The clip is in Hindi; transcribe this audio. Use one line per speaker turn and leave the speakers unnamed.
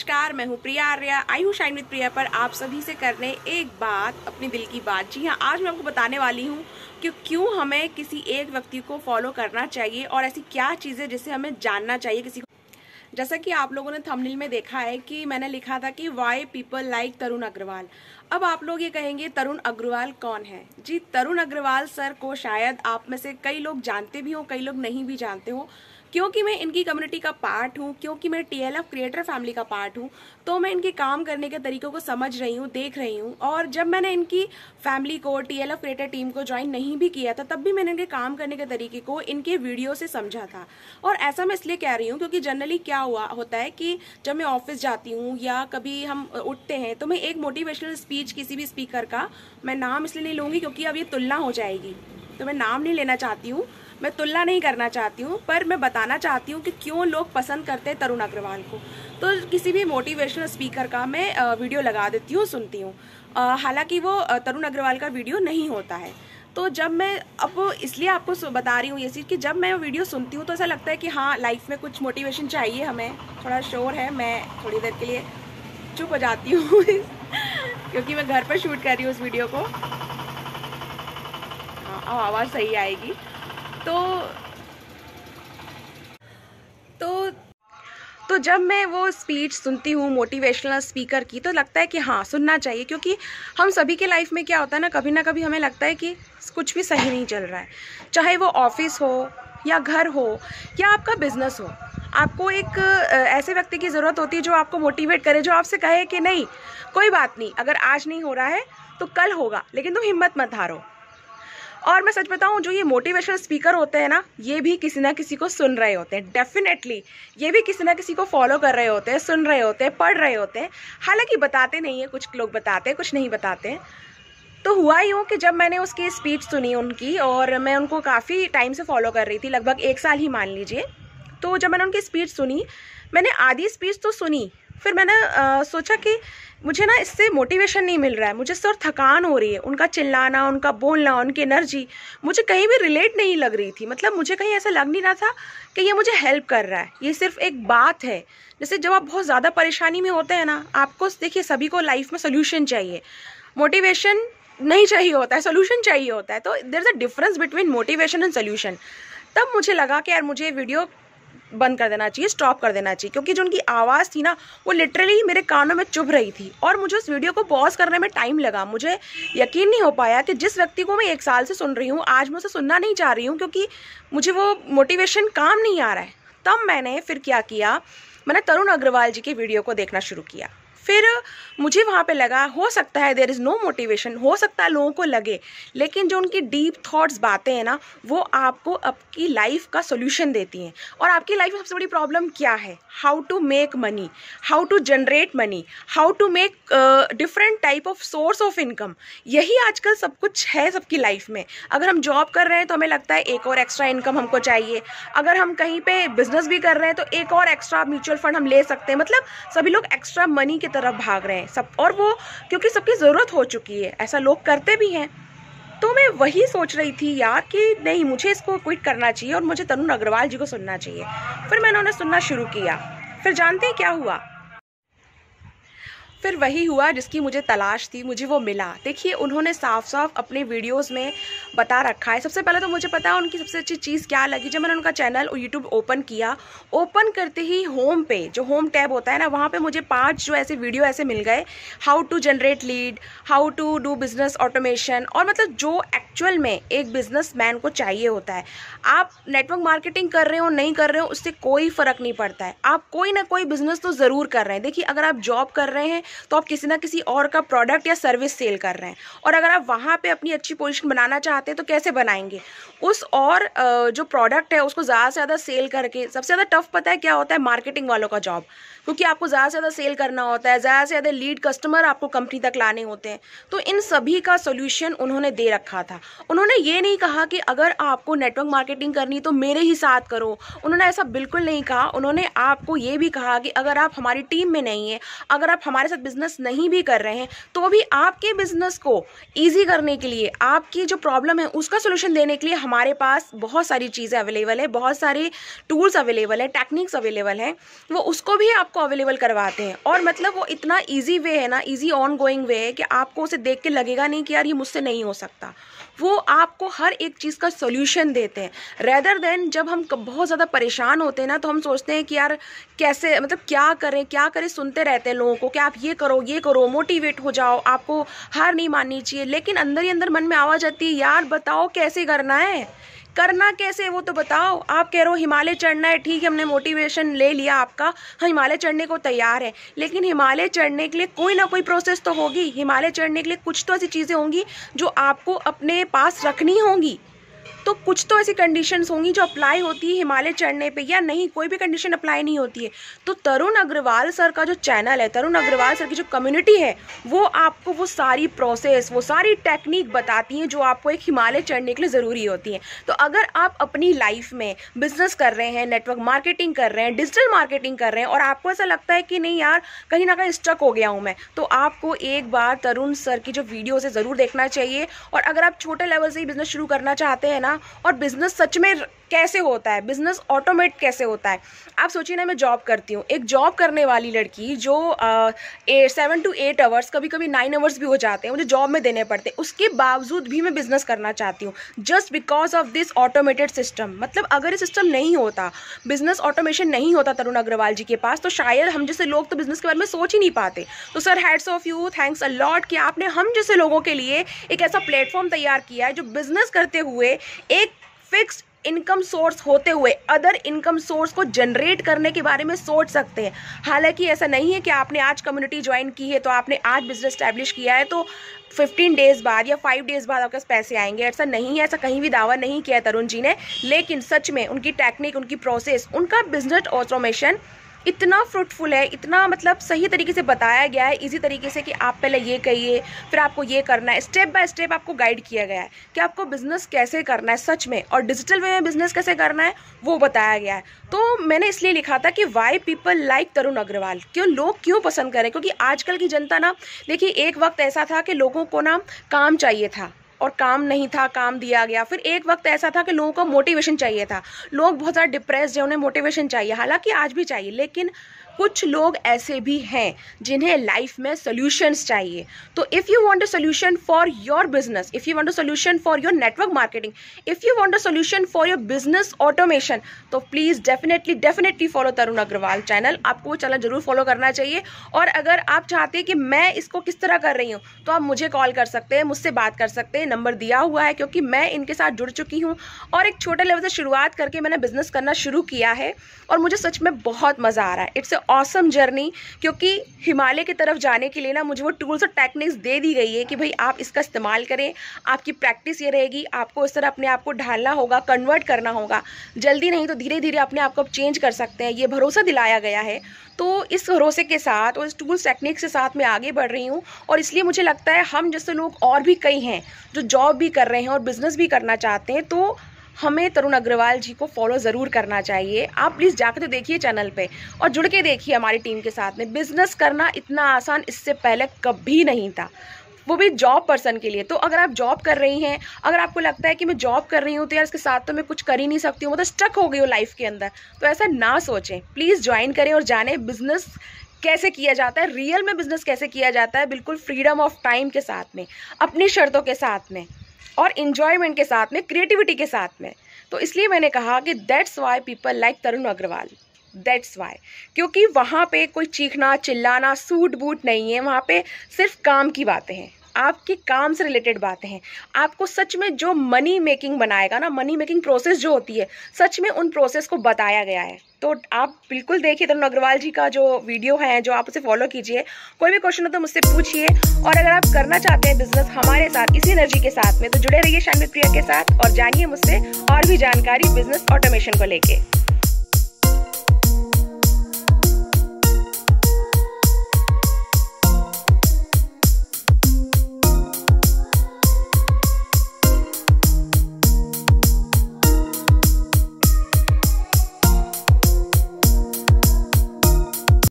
नमस्कार, मैं हूँ प्रिया आर्या। आई हूँ शाइन विद प्रिया पर आप सभी से करने एक बात, अपनी दिल की बात। जी हाँ, आज मैं आपको बताने वाली हूँ कि क्यों हमें किसी एक व्यक्ति को फॉलो करना चाहिए और ऐसी क्या चीज़ें जिसे हमें जानना चाहिए किसी को। जैसा कि आप लोगों ने थंबनेल में देखा है कि मैंने लिखा था कि Y people like Tarun Agarwal. अब आप लोग ये कहेंगे तरुण अग्रवाल कौन है? जी, तरुण अग्रवाल सर को शायद आप में से कई लोग जानते भी हो, कई लोग नहीं भी जानते हो। क्योंकि मैं इनकी कम्युनिटी का पार्ट हूँ, क्योंकि मैं TLF क्रिएटर फैमिली का पार्ट हूँ, तो मैं इनके काम करने के तरीकों को समझ रही हूँ, देख रही हूँ। और जब मैंने इनकी फैमिली को, TLF क्रिएटर टीम को ज्वाइन नहीं भी किया था, तब भी मैंने इनके काम करने के तरीके को इनके वीडियो से समझा था। और ऐसा मैं इसलिए कह रही हूँ क्योंकि जनरली क्या होता है कि जब मैं ऑफिस जाती हूँ या कभी हम उठते हैं तो मैं एक मोटिवेशनल स्पीच किसी भी स्पीकर का, मैं नाम इसलिए नहीं लूँगी क्योंकि अब ये तुलना हो जाएगी, तो मैं नाम नहीं लेना चाहती हूँ, मैं तुलना नहीं करना चाहती हूँ, पर मैं बताना चाहती हूँ कि क्यों लोग पसंद करते हैं तरुण अग्रवाल को। तो किसी भी मोटिवेशनल स्पीकर का मैं वीडियो लगा देती हूँ, सुनती हूँ। हालांकि वो तरुण अग्रवाल का वीडियो नहीं होता है। तो जब मैं अब इसलिए आपको बता रही हूँ ये चीज़ कि जब मैं वीडियो सुनती हूँ तो ऐसा लगता है कि हाँ, लाइफ में कुछ मोटिवेशन चाहिए हमें। थोड़ा शोर है, मैं थोड़ी देर के लिए चुप हो जाती हूँ क्योंकि मैं घर पर शूट कर रही हूँ उस वीडियो को। हाँ, आवाज़ सही आएगी। तो जब मैं वो स्पीच सुनती हूँ मोटिवेशनल स्पीकर की, तो लगता है कि हाँ, सुनना चाहिए। क्योंकि हम सभी के लाइफ में क्या होता है ना कभी हमें लगता है कि कुछ भी सही नहीं चल रहा है, चाहे वो ऑफिस हो या घर हो या आपका बिजनेस हो। आपको एक ऐसे व्यक्ति की ज़रूरत होती है जो आपको मोटिवेट करे, जो आपसे कहे कि नहीं, कोई बात नहीं, अगर आज नहीं हो रहा है तो कल होगा, लेकिन तुम हिम्मत मत हारो। और मैं सच बताऊं, जो ये मोटिवेशनल स्पीकर होते हैं ना, ये भी किसी ना किसी को सुन रहे होते हैं। डेफिनेटली ये भी किसी ना किसी को फॉलो कर रहे होते हैं, सुन रहे होते हैं, पढ़ रहे होते हैं। हालांकि बताते नहीं है, कुछ लोग बताते हैं, कुछ नहीं बताते हैं। तो हुआ यूँ कि जब मैंने उसकी स्पीच सुनी उनकी, और मैं उनको काफ़ी टाइम से फॉलो कर रही थी, लगभग 1 साल ही मान लीजिए। तो जब मैंने उनकी स्पीच सुनी, मैंने आधी स्पीच तो सुनी, फिर मैंने सोचा कि मुझे ना इससे मोटिवेशन नहीं मिल रहा है, मुझे इससे और थकान हो रही है। उनका चिल्लाना, उनका बोलना, उनकी एनर्जी मुझे कहीं भी रिलेट नहीं लग रही थी। मतलब मुझे कहीं ऐसा लग नहीं रहा था कि ये मुझे हेल्प कर रहा है। ये सिर्फ एक बात है, जैसे जब आप बहुत ज़्यादा परेशानी में होते हैं ना, आपको देखिए, सभी को लाइफ में सोल्यूशन चाहिए, मोटिवेशन नहीं चाहिए होता है, सोल्यूशन चाहिए होता है। तो there is a difference between motivation and solution. तब मुझे लगा कि यार, मुझे वीडियो बंद कर देना चाहिए, स्टॉप कर देना चाहिए, क्योंकि जो उनकी आवाज़ थी ना, वो लिटरली मेरे कानों में चुभ रही थी। और मुझे उस वीडियो को पॉज करने में टाइम लगा। मुझे यकीन नहीं हो पाया कि जिस व्यक्ति को मैं 1 साल से सुन रही हूँ, आज मैं उसे सुनना नहीं चाह रही हूँ क्योंकि मुझे वो मोटिवेशन काम नहीं आ रहा है। तब मैंने फिर क्या किया, मैंने तरुण अग्रवाल जी के वीडियो को देखना शुरू किया। फिर मुझे वहाँ पे लगा, हो सकता है देयर इज़ नो मोटिवेशन, हो सकता है लोगों को लगे, लेकिन जो उनकी डीप थॉट्स बातें हैं ना, वो आपको आपकी लाइफ का सोल्यूशन देती हैं। और आपकी लाइफ में सबसे बड़ी प्रॉब्लम क्या है? How to make money, how to generate money, how to make different type of source of income. यही आजकल सब कुछ है सबकी लाइफ में। अगर हम जॉब कर रहे हैं तो हमें लगता है एक और एक्स्ट्रा इनकम हमको चाहिए। अगर हम कहीं पे बिजनेस भी कर रहे हैं तो एक और एक्स्ट्रा म्यूचुअल फंड हम ले सकते हैं। मतलब सभी लोग एक्स्ट्रा मनी की तरफ भाग रहे हैं सब, और वो क्योंकि सबकी ज़रूरत हो चुकी है, ऐसा लोग करते भी हैं। तो मैं वही सोच रही थी यार कि नहीं, मुझे इसको क्विट करना चाहिए और मुझे तरुण अग्रवाल जी को सुनना चाहिए। फिर मैंने उन्हें सुनना शुरू किया। फिर जानते हैं क्या हुआ? फिर वही हुआ जिसकी मुझे तलाश थी, मुझे वो मिला। देखिए, उन्होंने साफ साफ अपने वीडियोस में बता रखा है। सबसे पहले तो मुझे पता है उनकी सबसे अच्छी चीज़ क्या लगी। जब मैंने उनका चैनल और यूट्यूब ओपन किया, ओपन करते ही होम पे जो होम टैब होता है ना, वहाँ पे मुझे 5 जो ऐसे वीडियो ऐसे मिल गए, how to generate lead, how to do business automation. और मतलब जो एक्चुअल में एक बिजनेसमैन को चाहिए होता है। आप नेटवर्क मार्केटिंग कर रहे हो, नहीं कर रहे हो, उससे कोई फ़र्क नहीं पड़ता है। आप कोई ना कोई बिजनेस तो ज़रूर कर रहे हैं। देखिए, अगर आप जॉब कर रहे हैं तो आप किसी ना किसी और का प्रोडक्ट या सर्विस सेल कर रहे हैं, और अगर आप वहाँ पे अपनी अच्छी पोजीशन बनाना चाहते हैं तो कैसे बनाएंगे? उस और जो प्रोडक्ट है उसको ज़्यादा से ज़्यादा सेल करके। सबसे ज़्यादा टफ पता है क्या होता है? मार्केटिंग वालों का जॉब, क्योंकि आपको ज़्यादा से ज़्यादा सेल करना होता है, ज़्यादा से ज़्यादा लीड कस्टमर आपको कंपनी तक लाने होते हैं। तो इन सभी का सोल्यूशन उन्होंने दे रखा था। उन्होंने ये नहीं कहा कि अगर आपको नेटवर्क मार्केटिंग करनी तो मेरे ही साथ करो, उन्होंने ऐसा बिल्कुल नहीं कहा। उन्होंने आपको ये भी कहा कि अगर आप हमारी टीम में नहीं है, अगर आप हमारे साथ बिजनेस नहीं भी कर रहे हैं तो भी आपके बिजनेस को ईजी करने के लिए, आपकी जो प्रॉब्लम है उसका सोल्यूशन देने के लिए हमारे पास बहुत सारी चीज़ें अवेलेबल है, बहुत सारे टूल्स अवेलेबल है, टेक्निक्स अवेलेबल हैं, वो उसको भी आपको अवेलेबल करवाते हैं। और मतलब वो इतना ईजी वे है ना, ईजी ऑन गोइंग वे है कि आपको उसे देख के लगेगा नहीं कि यार ये मुझसे नहीं हो सकता। वो आपको हर एक चीज़ का सोल्यूशन देते हैं। रेदर देन जब हम बहुत ज़्यादा परेशान होते हैं ना तो हम सोचते हैं कि यार कैसे, मतलब क्या करें, सुनते रहते हैं लोगों को कि आप ये करो, मोटिवेट हो जाओ, आपको हार नहीं माननी चाहिए। लेकिन अंदर ही अंदर मन में आवाज़ आती है, यार बताओ कैसे करना कैसे, वो तो बताओ। आप कह रहे हो हिमालय चढ़ना है, ठीक है, हमने मोटिवेशन ले लिया आपका, हम हिमालय चढ़ने को तैयार है, लेकिन हिमालय चढ़ने के लिए कोई ना कोई प्रोसेस तो होगी। हिमालय चढ़ने के लिए कुछ तो ऐसी चीज़ें होंगी जो आपको अपने पास रखनी होंगी, तो कुछ तो ऐसी कंडीशंस होंगी जो अप्लाई होती है हिमालय चढ़ने पे, या नहीं कोई भी कंडीशन अप्लाई नहीं होती है। तो तरुण अग्रवाल सर का जो चैनल है, तरुण अग्रवाल सर की जो कम्युनिटी है, वो आपको वो सारी प्रोसेस, वो सारी टेक्निक बताती हैं जो आपको एक हिमालय चढ़ने के लिए ज़रूरी होती है। तो अगर आप अपनी लाइफ में बिजनेस कर रहे हैं, नेटवर्क मार्केटिंग कर रहे हैं, डिजिटल मार्केटिंग कर रहे हैं और आपको ऐसा लगता है कि नहीं यार कहीं ना कहीं स्टक हो गया हूँ मैं, तो आपको एक बार तरुण सर की जो वीडियो है ज़रूर देखना चाहिए। और अगर आप छोटे लेवल से ही बिजनेस शुरू करना चाहते हैं ना, और बिजनेस सच में कैसे होता है, बिजनेस ऑटोमेट कैसे होता है। आप सोचिए ना, मैं जॉब करती हूँ, एक जॉब करने वाली लड़की जो 7 to 8 आवर्स, कभी कभी 9 आवर्स भी हो जाते हैं मुझे जॉब में देने पड़ते हैं, उसके बावजूद भी मैं बिजनेस करना चाहती हूँ just because of this automated system. मतलब अगर ये सिस्टम नहीं होता, बिजनेस ऑटोमेशन नहीं होता तरुण अग्रवाल जी के पास, तो शायद हम जैसे लोग तो बिजनेस के बारे में सोच ही नहीं पाते। तो sir hats off you, thanks a lot कि आपने हम जैसे लोगों के लिए एक ऐसा प्लेटफॉर्म तैयार किया है जो बिजनेस करते हुए एक फिक्स्ड इनकम सोर्स होते हुए अदर इनकम सोर्स को जनरेट करने के बारे में सोच सकते हैं। हालांकि ऐसा नहीं है कि आपने आज कम्युनिटी ज्वाइन की है तो आपने आज बिजनेस स्टैब्लिश किया है तो 15 डेज बाद या 5 डेज बाद आपके पास पैसे आएंगे, ऐसा नहीं है, ऐसा कहीं भी दावा नहीं किया है तरुण जी ने। लेकिन सच में उनकी टेक्निक, उनकी प्रोसेस, उनका बिजनेस ऑटोमेशन इतना फ्रूटफुल है, इतना मतलब सही तरीके से बताया गया है, इजी तरीके से कि आप पहले ये कहिए, फिर आपको ये करना है, स्टेप बाय स्टेप आपको गाइड किया गया है कि आपको बिजनेस कैसे करना है सच में, और डिजिटल वे में बिजनेस कैसे करना है वो बताया गया है। तो मैंने इसलिए लिखा था कि Y people like Tarun Agarwal, लोग क्यों पसंद करें, क्योंकि आजकल की जनता ना, देखिए एक वक्त ऐसा था कि लोगों को ना काम चाहिए था और काम नहीं था, काम दिया गया। फिर एक वक्त ऐसा था कि लोगों को मोटिवेशन चाहिए था, लोग बहुत ज़्यादा डिप्रेस्ड है, उन्हें मोटिवेशन चाहिए, हालांकि आज भी चाहिए, लेकिन कुछ लोग ऐसे भी हैं जिन्हें लाइफ में सॉल्यूशंस चाहिए। तो if you want a solution for your business, if you want a solution for your network marketing, if you want a solution for your business automation, तो please definitely follow Tarun Agrawal channel. आपको वो चैनल जरूर फॉलो करना चाहिए। और अगर आप चाहते हैं कि मैं इसको किस तरह कर रही हूँ तो आप मुझे कॉल कर सकते हैं, मुझसे बात कर सकते हैं, नंबर दिया हुआ है, क्योंकि मैं इनके साथ जुड़ चुकी हूँ और एक छोटे लेवल से शुरुआत करके मैंने बिजनेस करना शुरू किया है और मुझे सच में बहुत मज़ा आ रहा है। इट्स ऑसम जर्नी, क्योंकि हिमालय की तरफ जाने के लिए ना मुझे वो टूल्स और टेक्निक्स दे दी गई है कि भाई आप इसका इस्तेमाल करें, आपकी प्रैक्टिस ये रहेगी, आपको इस तरह अपने आप को ढालना होगा, कन्वर्ट करना होगा, जल्दी नहीं तो धीरे धीरे अपने आप को चेंज कर सकते हैं, ये भरोसा दिलाया गया है। तो इस भरोसे के साथ और इस टूल्स टेक्निक्स के साथ मैं आगे बढ़ रही हूँ और इसलिए मुझे लगता है हम जैसे लोग और भी कई हैं जो जॉब भी कर रहे हैं और बिजनेस भी करना चाहते हैं, तो हमें तरुण अग्रवाल जी को फॉलो ज़रूर करना चाहिए। आप प्लीज़ जाकर तो देखिए चैनल पे और जुड़ के देखिए हमारी टीम के साथ में। बिज़नेस करना इतना आसान इससे पहले कभी नहीं था, वो भी जॉब पर्सन के लिए। तो अगर आप जॉब कर रही हैं, अगर आपको लगता है कि मैं जॉब कर रही हूँ तो यार इसके साथ तो मैं कुछ कर ही नहीं सकती हूँ, मतलब स्टक हो गई हूँ लाइफ के अंदर, तो ऐसा ना सोचें। प्लीज़ ज्वाइन करें और जानें बिज़नेस कैसे किया जाता है, रियल में बिज़नेस कैसे किया जाता है, बिल्कुल फ्रीडम ऑफ टाइम के साथ में, अपनी शर्तों के साथ में और इन्जॉयमेंट के साथ में, क्रिएटिविटी के साथ में। तो इसलिए मैंने कहा कि that's why people like Tarun Agarwal, that's why, क्योंकि वहाँ पे कोई चीखना चिल्लाना सूट बूट नहीं है, वहाँ पे सिर्फ काम की बातें हैं, आपके काम से रिलेटेड बातें हैं। आपको सच में जो मनी मेकिंग बनाएगा ना, मनी मेकिंग प्रोसेस जो होती है, सच में उन प्रोसेस को बताया गया है। तो आप बिल्कुल देखिए तरुण अग्रवाल जी का जो वीडियो है, जो आप उसे फॉलो कीजिए। कोई भी क्वेश्चन हो तो मुझसे पूछिए, और अगर आप करना चाहते हैं बिजनेस हमारे साथ इसी एनर्जी के साथ में, तो जुड़े रहिए शाइन विद प्रिया के साथ और जानिए मुझसे और भी जानकारी बिजनेस ऑटोमेशन को लेके।